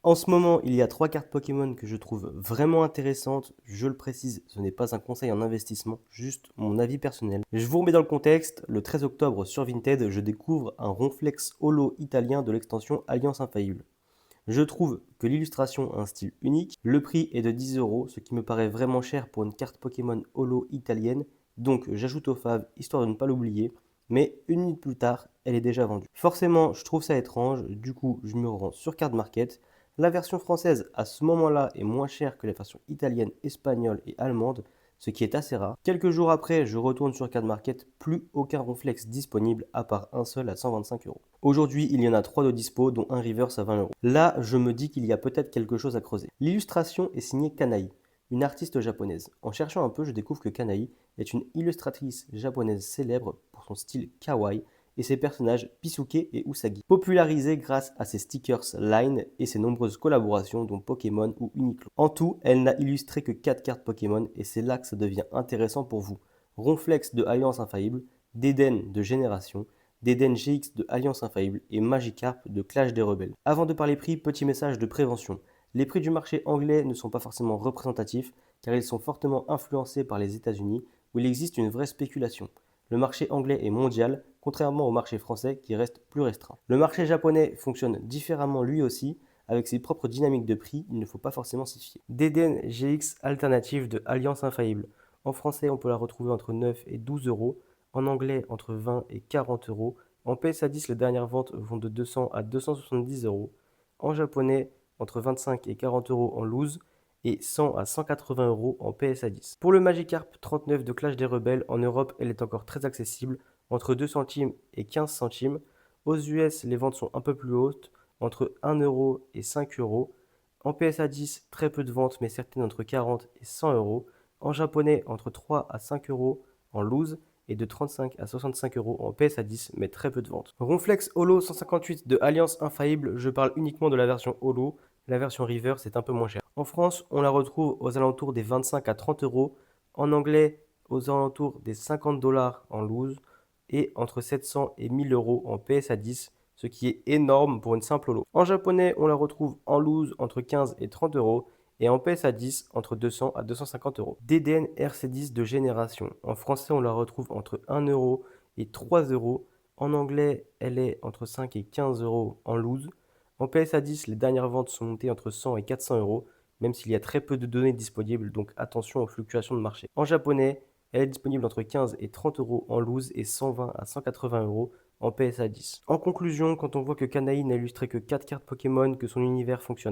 En ce moment, il y a 3 cartes Pokémon que je trouve vraiment intéressantes. Je le précise, ce n'est pas un conseil en investissement, juste mon avis personnel. Je vous remets dans le contexte, le 13 octobre sur Vinted, je découvre un Ronflex Holo italien de l'extension Alliance Infaillible. Je trouve que l'illustration a un style unique, le prix est de 10 euros, ce qui me paraît vraiment cher pour une carte Pokémon Holo italienne, donc j'ajoute au fave histoire de ne pas l'oublier, mais une minute plus tard, elle est déjà vendue. Forcément, je trouve ça étrange, du coup je me rends sur Card Market. La version française à ce moment-là est moins chère que les versions italienne, espagnole et allemande, ce qui est assez rare. Quelques jours après, je retourne sur Card Market, plus aucun Ronflex disponible à part un seul à 125 euros. Aujourd'hui, il y en a 3 de dispo, dont un reverse à 20 euros. Là, je me dis qu'il y a peut-être quelque chose à creuser. L'illustration est signée Kanaï, une artiste japonaise. En cherchant un peu, je découvre que Kanaï est une illustratrice japonaise célèbre pour son style kawaii et ses personnages Pisuke et Usagi, popularisés grâce à ses stickers Line et ses nombreuses collaborations dont Pokémon ou Uniqlo. En tout, elle n'a illustré que 4 cartes Pokémon et c'est là que ça devient intéressant pour vous. Ronflex de Alliance Infaillible, Deden de Génération, d'Eden GX de Alliance Infaillible et Magikarp de Clash des Rebelles. Avant de parler prix, petit message de prévention. Les prix du marché anglais ne sont pas forcément représentatifs car ils sont fortement influencés par les États-Unis où il existe une vraie spéculation. Le marché anglais est mondial, contrairement au marché français qui reste plus restreint. Le marché japonais fonctionne différemment lui aussi, avec ses propres dynamiques de prix, il ne faut pas forcément s'y fier. Deden GX Alternative de Alliance Infaillible. En français, on peut la retrouver entre 9 et 12 euros, en anglais entre 20 et 40 euros. En PSA 10, les dernières ventes vont de 200 à 270 euros. En japonais, entre 25 et 40 euros en loose et 100 à 180 euros en PSA 10. Pour le Magikarp 39 de Clash des Rebelles, en Europe, elle est encore très accessible, entre 2 centimes et 15 centimes. Aux US, les ventes sont un peu plus hautes, entre 1 euro et 5 euros. En PSA 10, très peu de ventes, mais certaines entre 40 et 100 euros. En japonais, entre 3 à 5 euros en loose et de 35 à 65 euros en PSA 10, mais très peu de ventes. Ronflex Holo 158 de Alliance Infaillible, je parle uniquement de la version Holo, la version River c'est un peu moins cher. En France, on la retrouve aux alentours des 25 à 30 euros, en anglais aux alentours des 50 dollars en loose et entre 700 et 1000 euros en PSA 10, ce qui est énorme pour une simple Holo. En japonais, on la retrouve en loose entre 15 et 30 euros et en PSA 10 entre 200 à 250 euros. DDN RC10 de génération. En français, on la retrouve entre 1 euro et 3 euros. En anglais, elle est entre 5 et 15 euros en loose. En PSA 10, les dernières ventes sont montées entre 100 et 400 euros, même s'il y a très peu de données disponibles, donc attention aux fluctuations de marché. En japonais, elle est disponible entre 15 et 30 euros en loose et 120 à 180 euros en PSA 10. En conclusion, quand on voit que Kanaï n'a illustré que 4 cartes Pokémon, que son univers fonctionne